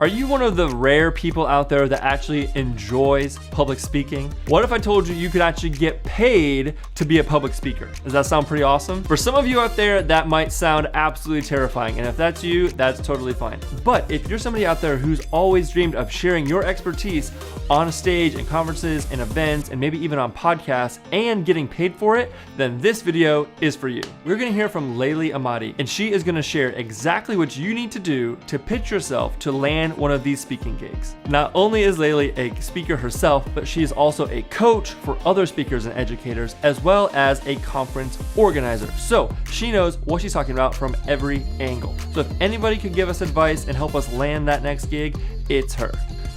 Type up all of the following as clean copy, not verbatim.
Are you one of the rare people out there that actually enjoys public speaking? What if I told you you could actually get paid to be a public speaker? Does that sound pretty awesome? For some of you out there, that might sound absolutely terrifying. And if that's you, that's totally fine. But if you're somebody out there who's always dreamed of sharing your expertise on a stage in conferences and events and maybe even on podcasts and getting paid for it, then this video is for you. We're gonna hear from Laylee Ahmadi, and she is gonna share exactly what you need to do to pitch yourself to land one of these speaking gigs. Not only is Laylee a speaker herself, but she is also a coach for other speakers and educators, as well as a conference organizer. So she knows what she's talking about from every angle. So if anybody could give us advice and help us land that next gig, it's her.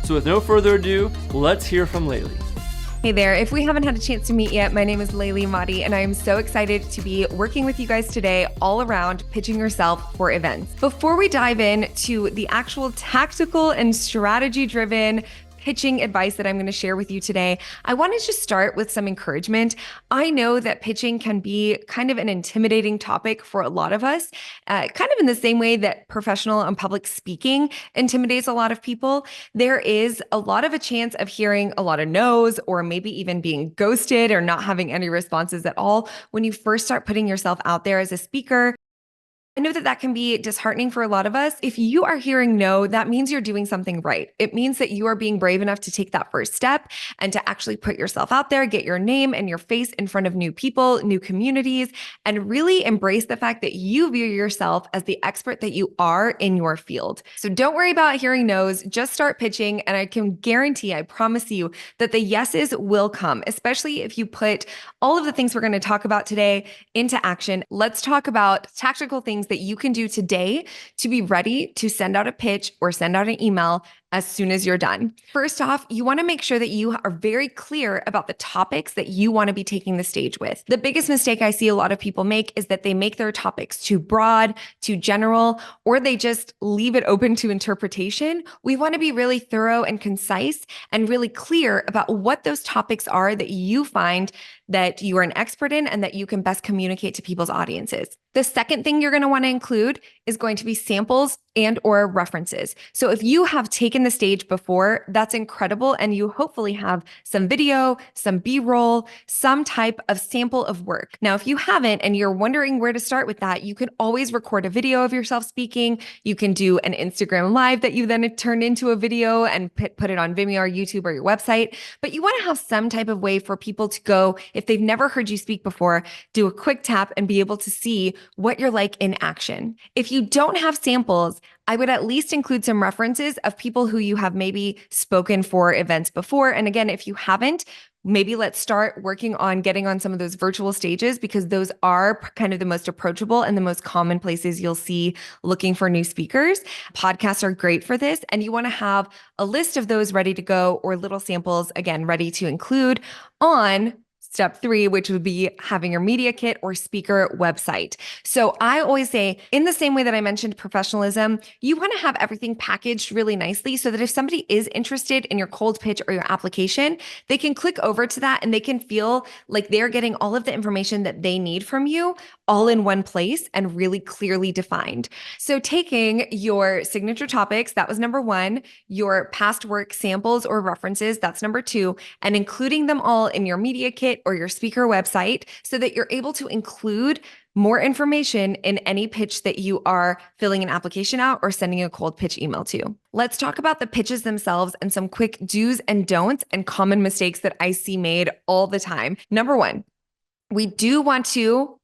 So with no further ado, let's hear from Laylee. Hey there, if we haven't had a chance to meet yet, my name is Laylee Ahmadi, and I am so excited to be working with you guys today all around pitching yourself for events. Before we dive in to the actual tactical and strategy-driven pitching advice that I'm going to share with you today, I want to just start with some encouragement. I know that pitching can be kind of an intimidating topic for a lot of us, kind of in the same way that professional and public speaking intimidates a lot of people. There is a lot of a chance of hearing a lot of no's or maybe even being ghosted or not having any responses at all when you first start putting yourself out there as a speaker. I know that that can be disheartening for a lot of us. If you are hearing no, that means you're doing something right. It means that you are being brave enough to take that first step and to actually put yourself out there, get your name and your face in front of new people, new communities, and really embrace the fact that you view yourself as the expert that you are in your field. So don't worry about hearing no's, just start pitching. And I can guarantee, I promise you that the yeses will come, especially if you put all of the things we're going to talk about today into action. Let's talk about tactical things that you can do today to be ready to send out a pitch or send out an email as soon as you're done. First off, you want to make sure that you are very clear about the topics that you want to be taking the stage with. The biggest mistake I see a lot of people make is that they make their topics too broad, too general, or they just leave it open to interpretation. We want to be really thorough and concise and really clear about what those topics are that you find that you are an expert in and that you can best communicate to people's audiences. The second thing you're going to want to include is going to be samples and or references. So if you have taken the stage before, that's incredible. And you hopefully have some video, some B-roll, some type of sample of work. Now, if you haven't and you're wondering where to start with that, you can always record a video of yourself speaking. You can do an Instagram live that you then turn into a video and put it on Vimeo or YouTube or your website. But you want to have some type of way for people to go, if they've never heard you speak before, do a quick tap and be able to see what you're like in action. If you don't have samples, I would at least include some references of people who you have maybe spoken for events before. And again, if you haven't, maybe let's start working on getting on some of those virtual stages because those are kind of the most approachable and the most common places you'll see looking for new speakers. Podcasts are great for this. And you want to have a list of those ready to go or little samples, again, ready to include on step 3, which would be having your media kit or speaker website. So I always say, in the same way that I mentioned professionalism, you want to have everything packaged really nicely so that if somebody is interested in your cold pitch or your application, they can click over to that and they can feel like they're getting all of the information that they need from you all in one place and really clearly defined. So taking your signature topics, that was number 1, your past work samples or references, that's number 2, and including them all in your media kit or your speaker website so that you're able to include more information in any pitch that you are filling an application out or sending a cold pitch email to. Let's talk about the pitches themselves and some quick do's and don'ts and common mistakes that I see made all the time. Number 1, we do want to,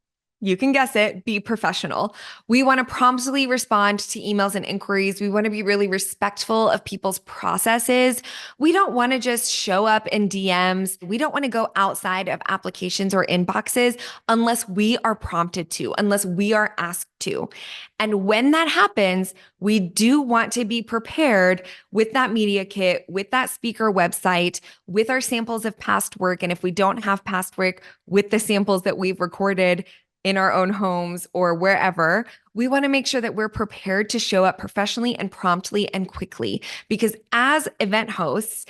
you can guess it, be professional. We want to promptly respond to emails and inquiries. We want to be really respectful of people's processes. We don't want to just show up in DMs. We don't want to go outside of applications or inboxes unless we are prompted to, unless we are asked to. And when that happens, we do want to be prepared with that media kit, with that speaker website, with our samples of past work. And if we don't have past work, with the samples that we've recorded in our own homes or wherever, we want to make sure that we're prepared to show up professionally and promptly and quickly. Because as event hosts,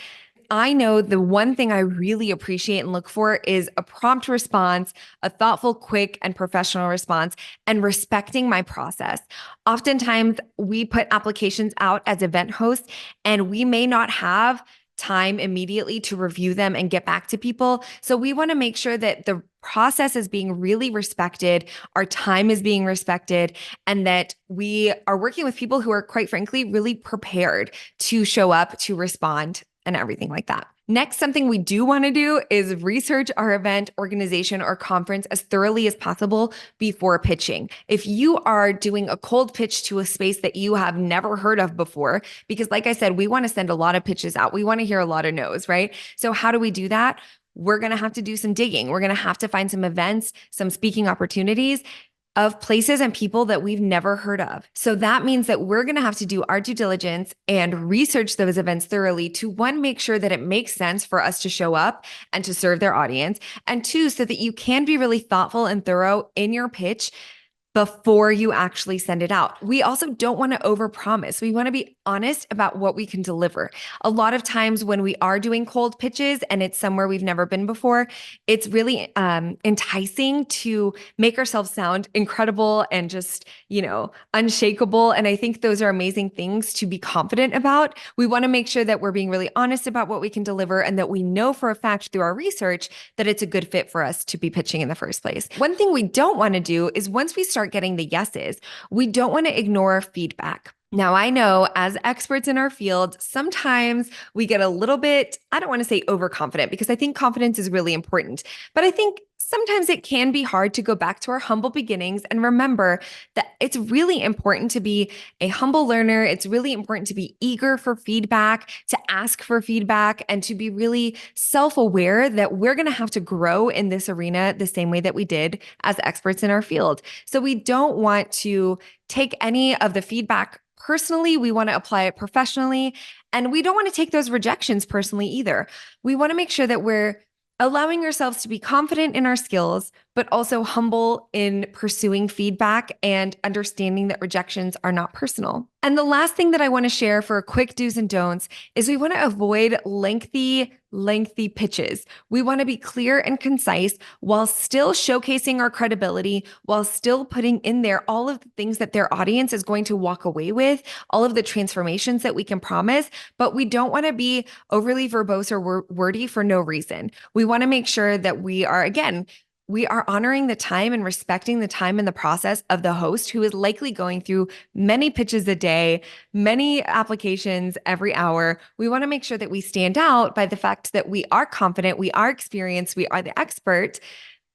I know the one thing I really appreciate and look for is a prompt response, a thoughtful, quick, and professional response, and respecting my process. Oftentimes, we put applications out as event hosts, and we may not have time immediately to review them and get back to people. So we want to make sure that the process is being really respected, our time is being respected, and that we are working with people who are, quite frankly, really prepared to show up, to respond, and everything like that. Next, something we do want to do is research our event, organization, or conference as thoroughly as possible before pitching. If you are doing a cold pitch to a space that you have never heard of before, because like I said, we want to send a lot of pitches out. We want to hear a lot of no's, right? So how do we do that? We're going to have to do some digging. We're going to have to find some events, some speaking opportunities of places and people that we've never heard of. So that means that we're going to have to do our due diligence and research those events thoroughly to, one, make sure that it makes sense for us to show up and to serve their audience, and two, so that you can be really thoughtful and thorough in your pitch before you actually send it out. We also don't want to overpromise. We want to be honest about what we can deliver. A lot of times when we are doing cold pitches and it's somewhere we've never been before, it's really enticing to make ourselves sound incredible and just, unshakable. And I think those are amazing things to be confident about. We want to make sure that we're being really honest about what we can deliver and that we know for a fact through our research that it's a good fit for us to be pitching in the first place. One thing we don't want to do is once we start getting the yeses, we don't want to ignore feedback. Now, I know as experts in our field, sometimes we get a little bit, I don't want to say overconfident because I think confidence is really important, but I think sometimes it can be hard to go back to our humble beginnings and remember that it's really important to be a humble learner. It's really important to be eager for feedback, to ask for feedback, and to be really self-aware that we're going to have to grow in this arena the same way that we did as experts in our field. So we don't want to take any of the feedback personally. We want to apply it professionally, and we don't want to take those rejections personally either. We want to make sure that we're allowing ourselves to be confident in our skills, but also humble in pursuing feedback and understanding that rejections are not personal. And the last thing that I want to share for a quick do's and don'ts is we want to avoid lengthy pitches. We want to be clear and concise while still showcasing our credibility, while still putting in there all of the things that their audience is going to walk away with, all of the transformations that we can promise, but we don't want to be overly verbose or wordy for no reason. We want to make sure that we are honoring the time and respecting the time and the process of the host who is likely going through many pitches a day, many applications every hour. We want to make sure that we stand out by the fact that we are confident, we are experienced, we are the expert,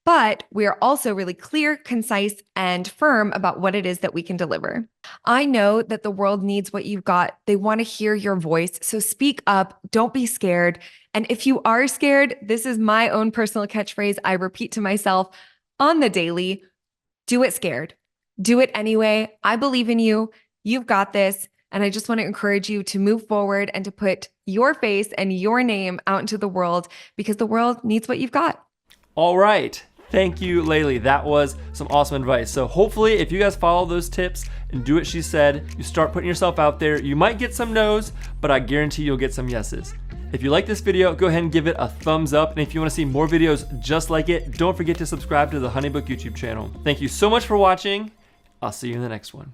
but we are also really clear, concise, and firm about what it is that we can deliver. I know that the world needs what you've got. They want to hear your voice. So speak up. Don't be scared. And if you are scared, this is my own personal catchphrase I repeat to myself on the daily. Do it scared. Do it anyway. I believe in you. You've got this. And I just want to encourage you to move forward and to put your face and your name out into the world because the world needs what you've got. All right. Thank you, Laylee. That was some awesome advice. So hopefully if you guys follow those tips and do what she said, you start putting yourself out there, you might get some no's, but I guarantee you'll get some yeses. If you like this video, go ahead and give it a thumbs up. And if you want to see more videos just like it, don't forget to subscribe to the HoneyBook YouTube channel. Thank you so much for watching. I'll see you in the next one.